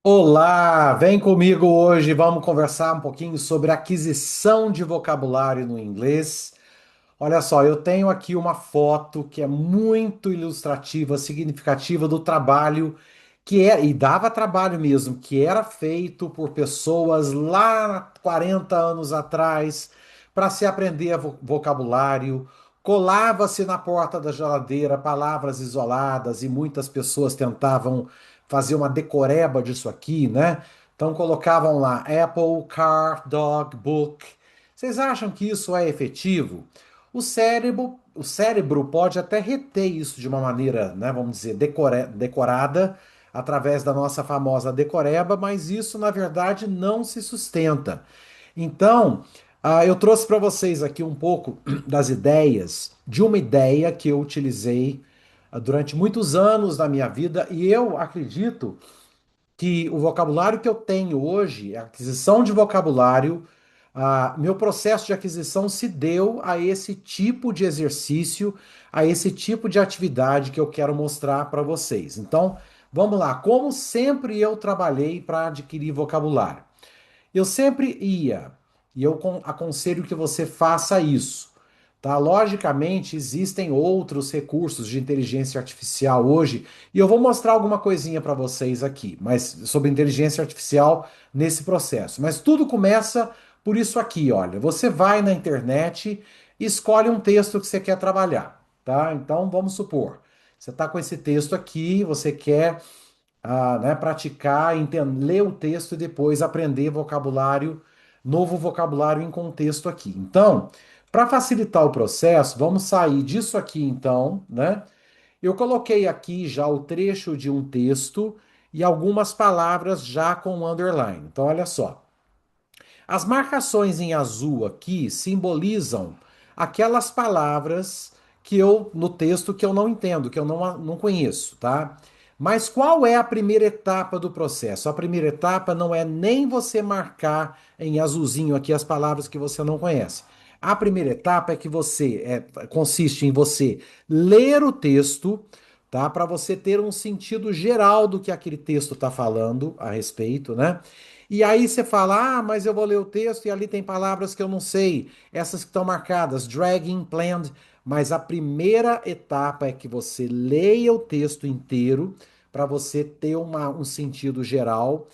Olá, vem comigo hoje, vamos conversar um pouquinho sobre aquisição de vocabulário no inglês. Olha só, eu tenho aqui uma foto que é muito ilustrativa, significativa do trabalho que é, e dava trabalho mesmo, que era feito por pessoas lá 40 anos atrás para se aprender vocabulário. Colava-se na porta da geladeira palavras isoladas e muitas pessoas tentavam fazer uma decoreba disso aqui, né? Então colocavam lá Apple, car, dog, book. Vocês acham que isso é efetivo? O cérebro pode até reter isso de uma maneira, né, vamos dizer, decorada, através da nossa famosa decoreba, mas isso, na verdade, não se sustenta. Então, eu trouxe para vocês aqui um pouco das ideias, de uma ideia que eu utilizei durante muitos anos da minha vida, e eu acredito que o vocabulário que eu tenho hoje, a aquisição de vocabulário, meu processo de aquisição se deu a esse tipo de exercício, a esse tipo de atividade que eu quero mostrar para vocês. Então, vamos lá. Como sempre eu trabalhei para adquirir vocabulário? Eu sempre ia, e eu aconselho que você faça isso, tá? Logicamente, existem outros recursos de inteligência artificial hoje, e eu vou mostrar alguma coisinha para vocês aqui, mas sobre inteligência artificial nesse processo. Mas tudo começa por isso aqui, olha. Você vai na internet e escolhe um texto que você quer trabalhar, tá? Então, vamos supor, você está com esse texto aqui, você quer né, praticar, ler o texto e depois aprender vocabulário, novo vocabulário em contexto aqui. Então, para facilitar o processo, vamos sair disso aqui então, né? Eu coloquei aqui já o trecho de um texto e algumas palavras já com underline. Então, olha só. As marcações em azul aqui simbolizam aquelas palavras que eu no texto que eu não entendo, que eu não conheço, tá? Mas qual é a primeira etapa do processo? A primeira etapa não é nem você marcar em azulzinho aqui as palavras que você não conhece. A primeira etapa é que consiste em você ler o texto, tá? Para você ter um sentido geral do que aquele texto está falando a respeito, né? E aí você fala, mas eu vou ler o texto e ali tem palavras que eu não sei, essas que estão marcadas, dragging, planned, mas a primeira etapa é que você leia o texto inteiro para você ter um sentido geral.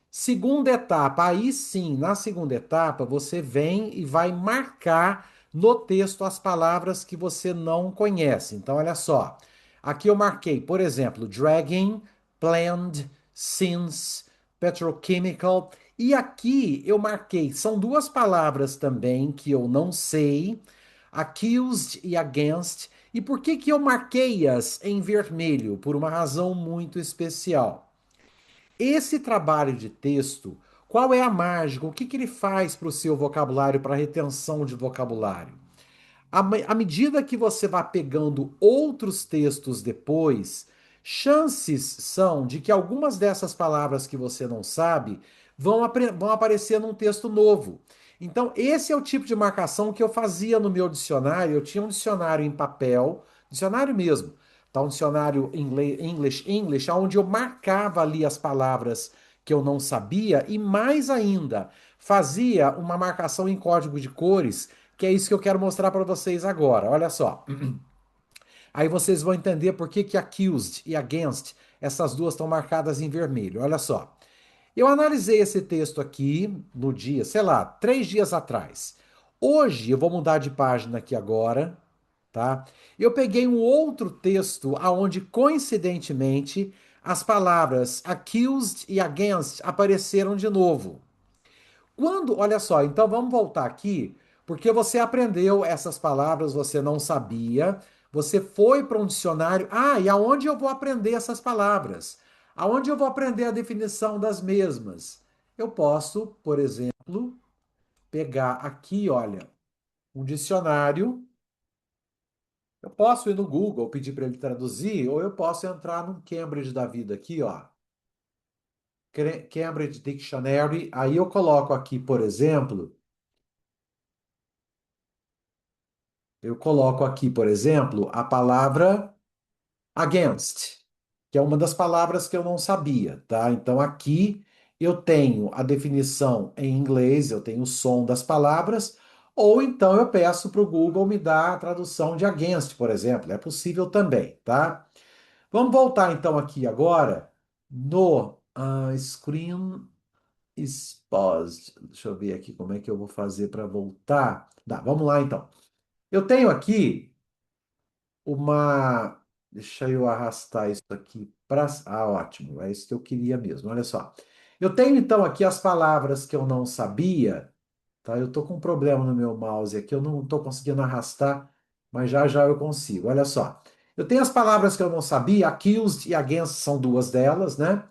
Segunda etapa, aí sim, na segunda etapa, você vem e vai marcar no texto as palavras que você não conhece. Então, olha só. Aqui eu marquei, por exemplo, dragging, planned, since, petrochemical. E aqui eu marquei, são duas palavras também que eu não sei, accused e against. E por que que eu marquei-as em vermelho? Por uma razão muito especial. Esse trabalho de texto, qual é a mágica? O que que ele faz para o seu vocabulário, para a retenção de vocabulário? À medida que você vai pegando outros textos depois, chances são de que algumas dessas palavras que você não sabe vão aparecer num texto novo. Então, esse é o tipo de marcação que eu fazia no meu dicionário. Eu tinha um dicionário em papel, dicionário mesmo, tá? Um dicionário English, onde eu marcava ali as palavras que eu não sabia e mais ainda, fazia uma marcação em código de cores, que é isso que eu quero mostrar para vocês agora. Olha só. Aí vocês vão entender por que que accused e against, essas duas estão marcadas em vermelho. Olha só. Eu analisei esse texto aqui no dia, sei lá, 3 dias atrás. Hoje, eu vou mudar de página aqui agora, tá? Eu peguei um outro texto aonde, coincidentemente, as palavras accused e against apareceram de novo. Olha só, então vamos voltar aqui, porque você aprendeu essas palavras, você não sabia, você foi para um dicionário. E aonde eu vou aprender essas palavras? Aonde eu vou aprender a definição das mesmas? Eu posso, por exemplo, pegar aqui, olha, um dicionário. Eu posso ir no Google, pedir para ele traduzir, ou eu posso entrar no Cambridge da vida aqui, ó. Cambridge Dictionary. Aí eu coloco aqui, por exemplo. Eu coloco aqui, por exemplo, a palavra against. que é uma das palavras que eu não sabia, tá? Então aqui eu tenho a definição em inglês, eu tenho o som das palavras, ou então eu peço para o Google me dar a tradução de against, por exemplo. É possível também, tá? Vamos voltar então aqui agora no Screen is paused. Deixa eu ver aqui como é que eu vou fazer para voltar. Tá, vamos lá então. Eu tenho aqui uma. Deixa eu arrastar isso aqui para. Ah, ótimo. É isso que eu queria mesmo. Olha só. Eu tenho então aqui as palavras que eu não sabia, tá? Eu estou com um problema no meu mouse aqui, eu não estou conseguindo arrastar, mas já já eu consigo. Olha só. Eu tenho as palavras que eu não sabia, accused e against são duas delas, né?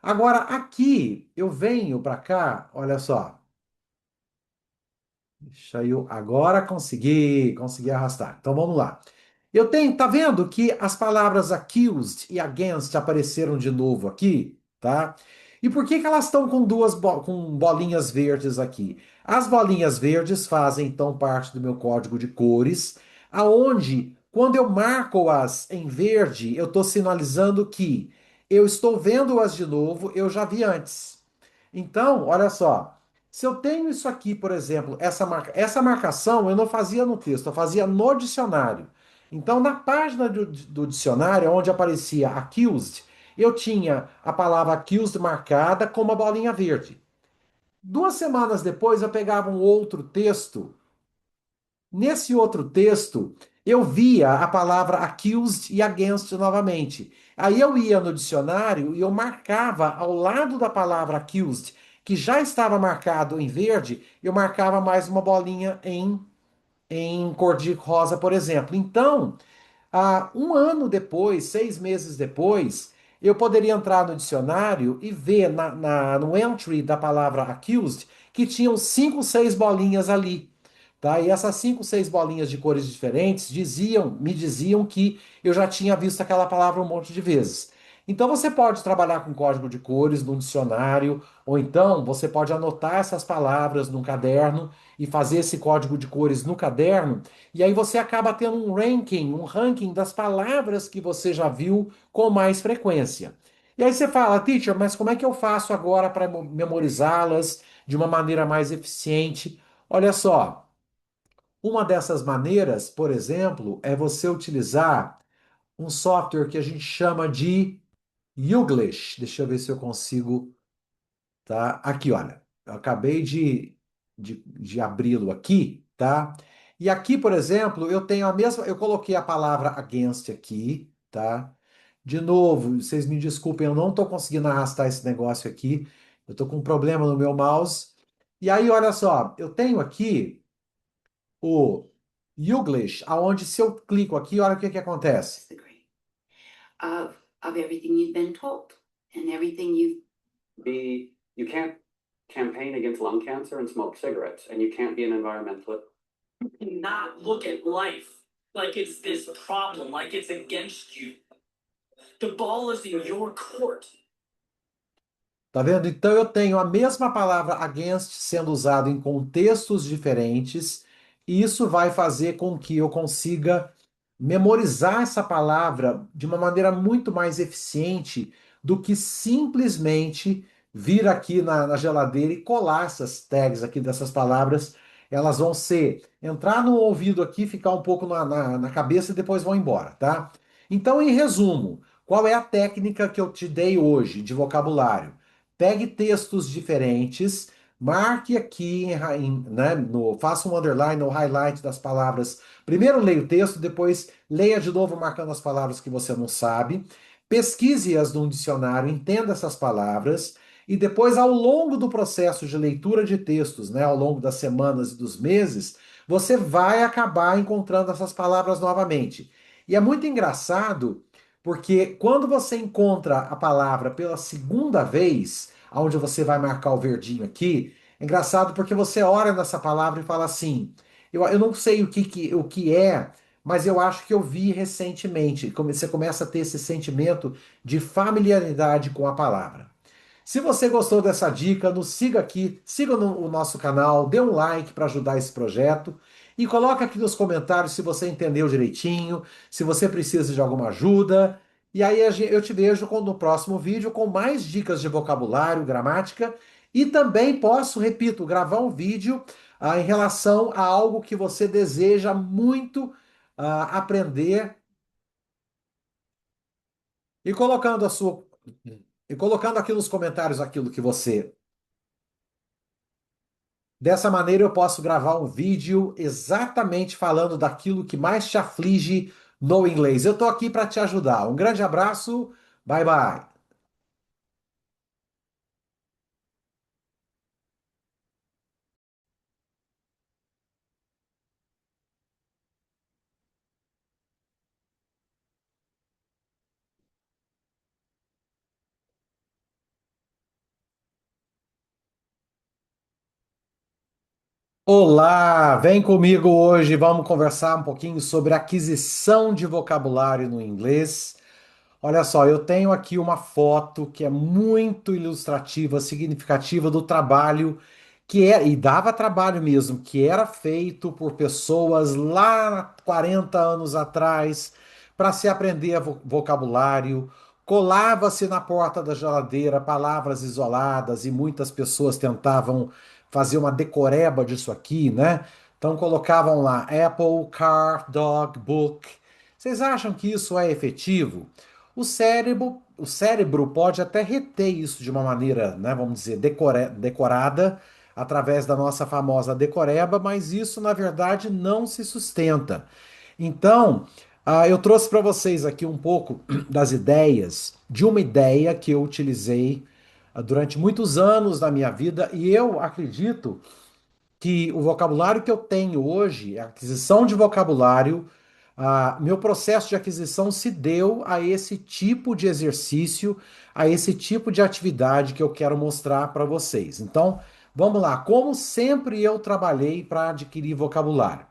Agora, aqui, eu venho para cá, olha só. Deixa eu. Agora consegui arrastar. Então vamos lá. Eu tenho, tá vendo que as palavras accused e against apareceram de novo aqui, tá? E por que que elas estão com com bolinhas verdes aqui? As bolinhas verdes fazem então parte do meu código de cores, aonde quando eu marco-as em verde, eu estou sinalizando que eu estou vendo-as de novo, eu já vi antes. Então, olha só. Se eu tenho isso aqui, por exemplo, essa marcação eu não fazia no texto, eu fazia no dicionário. Então, na página do dicionário, onde aparecia accused, eu tinha a palavra accused marcada com uma bolinha verde. 2 semanas depois, eu pegava um outro texto. Nesse outro texto, eu via a palavra accused e against novamente. Aí eu ia no dicionário e eu marcava ao lado da palavra accused, que já estava marcado em verde, eu marcava mais uma bolinha em cor de rosa, por exemplo. Então, 1 ano depois, 6 meses depois, eu poderia entrar no dicionário e ver no entry da palavra accused que tinham 5, 6 bolinhas ali. Tá? E essas 5, 6 bolinhas de cores diferentes me diziam que eu já tinha visto aquela palavra um monte de vezes. Então você pode trabalhar com código de cores no dicionário, ou então você pode anotar essas palavras num caderno e fazer esse código de cores no caderno, e aí você acaba tendo um ranking das palavras que você já viu com mais frequência. E aí você fala, teacher, mas como é que eu faço agora para memorizá-las de uma maneira mais eficiente? Olha só. Uma dessas maneiras, por exemplo, é você utilizar um software que a gente chama de Youglish. Deixa eu ver se eu consigo, tá? Aqui, olha. Eu acabei de abri-lo aqui, tá? E aqui, por exemplo, eu tenho a mesma. Eu coloquei a palavra against aqui, tá? De novo, vocês me desculpem, eu não estou conseguindo arrastar esse negócio aqui. Eu estou com um problema no meu mouse. E aí, olha só, eu tenho aqui o Youglish, aonde se eu clico aqui, olha o que que acontece. of of everything you've been told and everything you've You can't campaign against lung cancer and smoke cigarettes, and you can't be an environmentalist. Not look at life like it's this problem, like it's against you. The ball is in your court. Tá vendo? Então eu tenho a mesma palavra against sendo usado em contextos diferentes, e isso vai fazer com que eu consiga memorizar essa palavra de uma maneira muito mais eficiente do que simplesmente vir aqui na geladeira e colar essas tags aqui dessas palavras. Elas vão entrar no ouvido aqui, ficar um pouco na cabeça e depois vão embora, tá? Então, em resumo, qual é a técnica que eu te dei hoje de vocabulário? Pegue textos diferentes, marque aqui, né, faça um underline ou highlight das palavras. Primeiro leia o texto, depois leia de novo marcando as palavras que você não sabe. Pesquise-as num dicionário, entenda essas palavras. E depois, ao longo do processo de leitura de textos, né, ao longo das semanas e dos meses, você vai acabar encontrando essas palavras novamente. E é muito engraçado porque quando você encontra a palavra pela segunda vez, onde você vai marcar o verdinho aqui, é engraçado porque você olha nessa palavra e fala assim: eu não sei o que é, mas eu acho que eu vi recentemente. Você começa a ter esse sentimento de familiaridade com a palavra. Se você gostou dessa dica, nos siga aqui, siga o nosso canal, dê um like para ajudar esse projeto e coloca aqui nos comentários se você entendeu direitinho, se você precisa de alguma ajuda. E aí eu te vejo no próximo vídeo com mais dicas de vocabulário, gramática e também posso, repito, gravar um vídeo em relação a algo que você deseja muito aprender e colocando a sua e colocando aqui nos comentários aquilo que você. Dessa maneira eu posso gravar um vídeo exatamente falando daquilo que mais te aflige no inglês. Eu estou aqui para te ajudar. Um grande abraço. Bye bye. Olá, vem comigo hoje. Vamos conversar um pouquinho sobre aquisição de vocabulário no inglês. Olha só, eu tenho aqui uma foto que é muito ilustrativa, significativa do trabalho que é, e dava trabalho mesmo, que era feito por pessoas lá 40 anos atrás para se aprender vocabulário. Colava-se na porta da geladeira palavras isoladas e muitas pessoas tentavam fazer uma decoreba disso aqui, né? Então colocavam lá Apple, car, dog, book. Vocês acham que isso é efetivo? O cérebro pode até reter isso de uma maneira, né, vamos dizer, decorada, através da nossa famosa decoreba, mas isso, na verdade, não se sustenta. Então, eu trouxe para vocês aqui um pouco das ideias, de uma ideia que eu utilizei durante muitos anos da minha vida, e eu acredito que o vocabulário que eu tenho hoje, a aquisição de vocabulário, meu processo de aquisição se deu a esse tipo de exercício, a esse tipo de atividade que eu quero mostrar para vocês. Então, vamos lá. Como sempre eu trabalhei para adquirir vocabulário.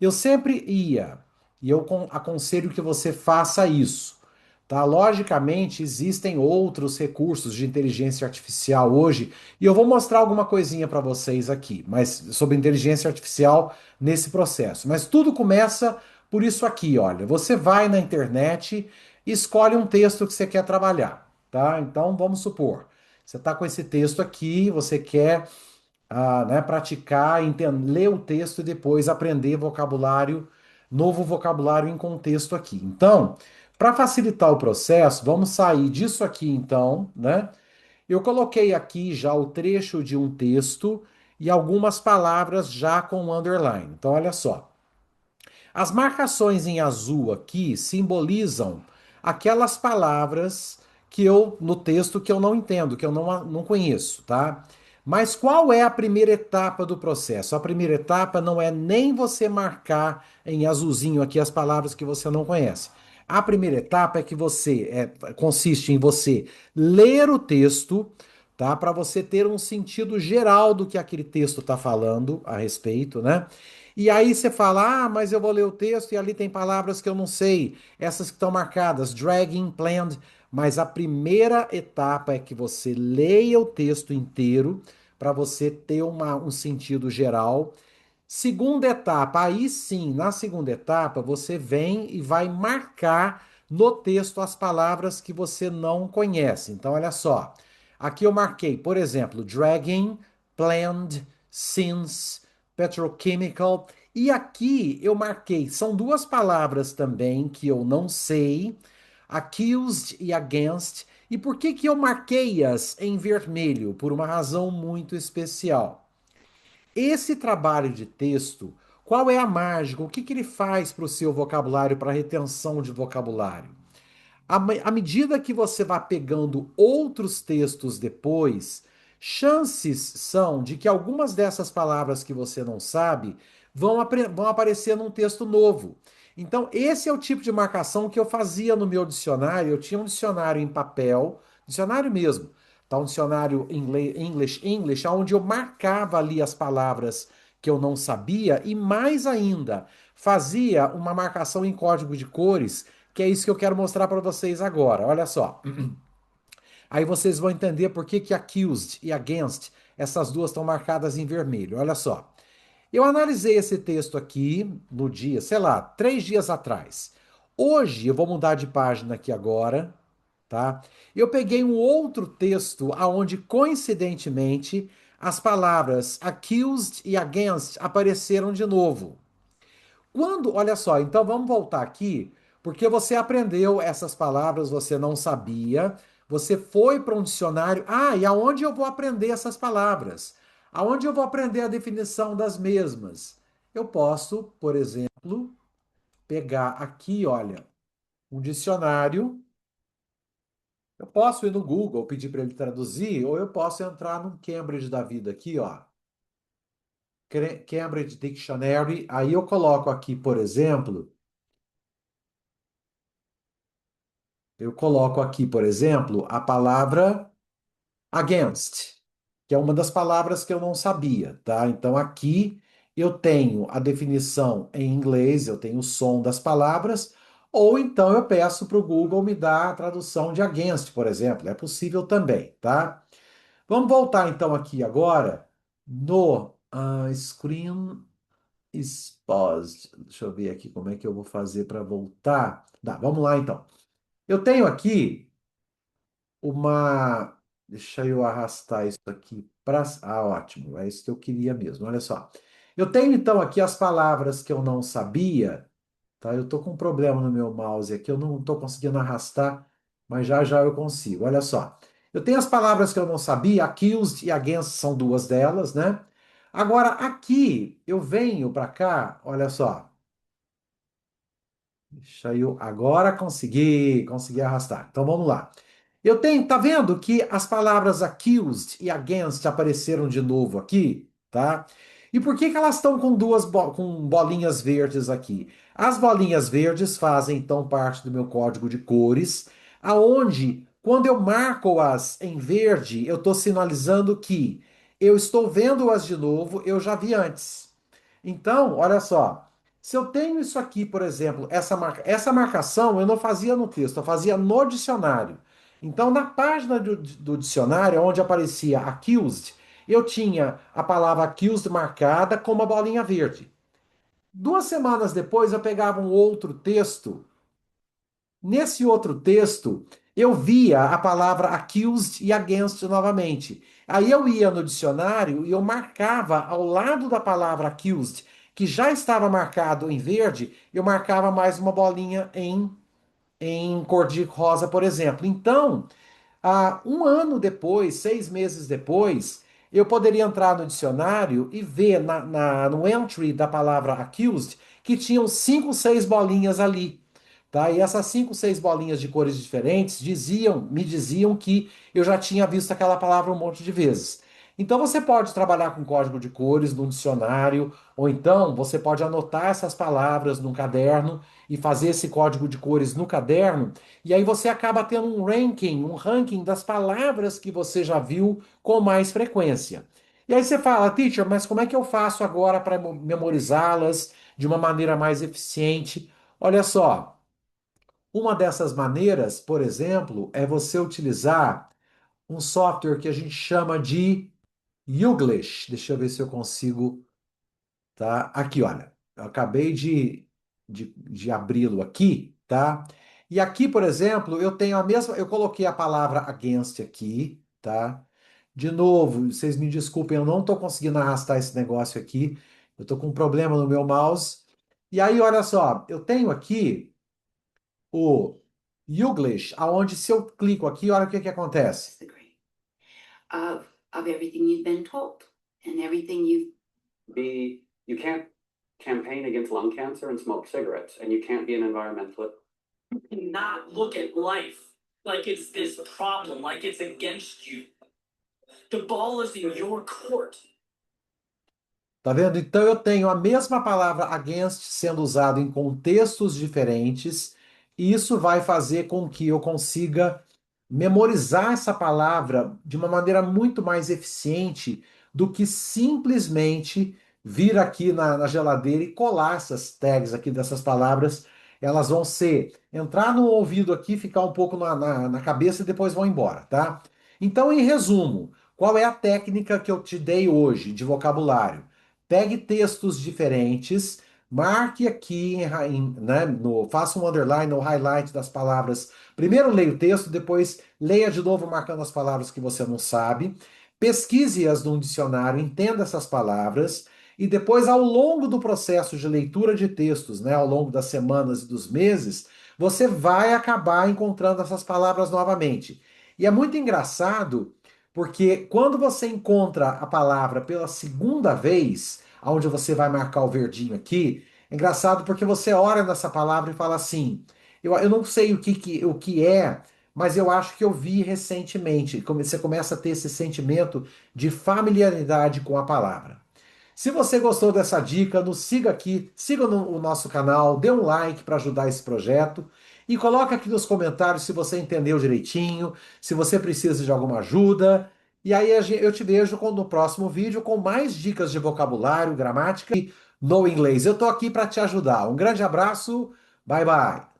Eu sempre ia, e eu aconselho que você faça isso, tá? Logicamente, existem outros recursos de inteligência artificial hoje, e eu vou mostrar alguma coisinha para vocês aqui, mas sobre inteligência artificial nesse processo. Mas tudo começa por isso aqui, olha. Você vai na internet e escolhe um texto que você quer trabalhar, tá? Então, vamos supor, você está com esse texto aqui, você quer né, praticar, ler o texto e depois aprender vocabulário, novo vocabulário em contexto aqui. Então, para facilitar o processo, vamos sair disso aqui então, né? Eu coloquei aqui já o trecho de um texto e algumas palavras já com underline. Então, olha só. As marcações em azul aqui simbolizam aquelas palavras que eu no texto que eu não entendo, que eu não conheço, tá? Mas qual é a primeira etapa do processo? A primeira etapa não é nem você marcar em azulzinho aqui as palavras que você não conhece. A primeira etapa é que consiste em você ler o texto, tá? Para você ter um sentido geral do que aquele texto está falando a respeito, né? E aí você fala, mas eu vou ler o texto e ali tem palavras que eu não sei, essas que estão marcadas, dragging, planned, mas a primeira etapa é que você leia o texto inteiro para você ter um sentido geral. Segunda etapa, aí sim, na segunda etapa, você vem e vai marcar no texto as palavras que você não conhece. Então, olha só. Aqui eu marquei, por exemplo, dragging, planned, since, petrochemical. E aqui eu marquei, são duas palavras também que eu não sei, accused e against. E por que que eu marquei-as em vermelho? Por uma razão muito especial. Esse trabalho de texto, qual é a mágica? O que que ele faz para o seu vocabulário, para a retenção de vocabulário? À medida que você vai pegando outros textos depois, chances são de que algumas dessas palavras que você não sabe vão aparecer num texto novo. Então, esse é o tipo de marcação que eu fazia no meu dicionário. Eu tinha um dicionário em papel, dicionário mesmo, tá? Um dicionário English, onde eu marcava ali as palavras que eu não sabia e mais ainda, fazia uma marcação em código de cores, que é isso que eu quero mostrar para vocês agora. Olha só. Aí vocês vão entender por que que accused e against, essas duas estão marcadas em vermelho. Olha só. Eu analisei esse texto aqui no dia, sei lá, 3 dias atrás. Hoje, eu vou mudar de página aqui agora, tá? Eu peguei um outro texto aonde, coincidentemente, as palavras accused e against apareceram de novo. Olha só, então vamos voltar aqui, porque você aprendeu essas palavras, você não sabia, você foi para um dicionário. Ah, e aonde eu vou aprender essas palavras? Aonde eu vou aprender a definição das mesmas? Eu posso, por exemplo, pegar aqui, olha, um dicionário. Eu posso ir no Google, pedir para ele traduzir, ou eu posso entrar num Cambridge da vida aqui, ó. Cambridge Dictionary. Aí eu coloco aqui, por exemplo, a palavra against, que é uma das palavras que eu não sabia, tá? Então aqui eu tenho a definição em inglês, eu tenho o som das palavras, ou então eu peço para o Google me dar a tradução de against, por exemplo. É possível também, tá? Vamos voltar então aqui agora no screen is paused. Deixa eu ver aqui como é que eu vou fazer para voltar. Tá, vamos lá então. Eu tenho aqui uma. Deixa eu arrastar isso aqui para. Ah, ótimo, é isso que eu queria mesmo. Olha só. Eu tenho então aqui as palavras que eu não sabia, tá? Eu estou com um problema no meu mouse aqui, eu não estou conseguindo arrastar, mas já já eu consigo. Olha só. Eu tenho as palavras que eu não sabia, accused e against são duas delas, né? Agora, aqui, eu venho para cá, olha só. Deixa eu. Agora consegui arrastar. Então vamos lá. Eu tenho, tá vendo que as palavras accused e against apareceram de novo aqui, tá? E por que que elas estão com com bolinhas verdes aqui? As bolinhas verdes fazem então parte do meu código de cores, aonde quando eu marco-as em verde, eu estou sinalizando que eu estou vendo-as de novo, eu já vi antes. Então, olha só. Se eu tenho isso aqui, por exemplo, essa marcação eu não fazia no texto, eu fazia no dicionário. Então, na página do dicionário, onde aparecia accused, eu tinha a palavra accused marcada com uma bolinha verde. 2 semanas depois, eu pegava um outro texto. Nesse outro texto, eu via a palavra accused e against novamente. Aí eu ia no dicionário e eu marcava ao lado da palavra accused, que já estava marcado em verde, eu marcava mais uma bolinha em cor de rosa, por exemplo. Então, 1 ano depois, 6 meses depois, eu poderia entrar no dicionário e ver no entry da palavra accused que tinham 5, 6 bolinhas ali. Tá? E essas 5, 6 bolinhas de cores diferentes me diziam que eu já tinha visto aquela palavra um monte de vezes. Então você pode trabalhar com código de cores no dicionário, ou então você pode anotar essas palavras num caderno e fazer esse código de cores no caderno, e aí você acaba tendo um ranking das palavras que você já viu com mais frequência. E aí você fala, teacher, mas como é que eu faço agora para memorizá-las de uma maneira mais eficiente? Olha só. Uma dessas maneiras, por exemplo, é você utilizar um software que a gente chama de Youglish. Deixa eu ver se eu consigo, tá? Aqui, olha. Eu acabei de abri-lo aqui, tá? E aqui, por exemplo, eu tenho a mesma. Eu coloquei a palavra against aqui, tá? De novo, vocês me desculpem, eu não estou conseguindo arrastar esse negócio aqui. Eu estou com um problema no meu mouse. E aí, olha só, eu tenho aqui o Youglish, aonde se eu clico aqui, olha o que que acontece. Disagree. Of everything you've been told and everything you've You can't campaign against lung cancer and smoke cigarettes, and you can't be an environmentalist. Not look at life like it's this problem, like it's against you. The ball is in your court. Tá vendo? Então eu tenho a mesma palavra against sendo usado em contextos diferentes, e isso vai fazer com que eu consiga memorizar essa palavra de uma maneira muito mais eficiente do que simplesmente vir aqui na geladeira e colar essas tags aqui dessas palavras. Elas vão entrar no ouvido aqui, ficar um pouco na cabeça e depois vão embora, tá? Então, em resumo, qual é a técnica que eu te dei hoje de vocabulário? Pegue textos diferentes, marque aqui, né, faça um underline ou highlight das palavras. Primeiro leia o texto, depois leia de novo marcando as palavras que você não sabe. Pesquise-as num dicionário, entenda essas palavras. E depois, ao longo do processo de leitura de textos, né, ao longo das semanas e dos meses, você vai acabar encontrando essas palavras novamente. E é muito engraçado, porque quando você encontra a palavra pela segunda vez, onde você vai marcar o verdinho aqui, é engraçado porque você olha nessa palavra e fala assim: eu não sei o que é, mas eu acho que eu vi recentemente. Você começa a ter esse sentimento de familiaridade com a palavra. Se você gostou dessa dica, nos siga aqui, siga o nosso canal, dê um like para ajudar esse projeto e coloca aqui nos comentários se você entendeu direitinho, se você precisa de alguma ajuda. E aí eu te vejo no próximo vídeo com mais dicas de vocabulário, gramática e no inglês. Eu tô aqui para te ajudar. Um grande abraço, bye bye.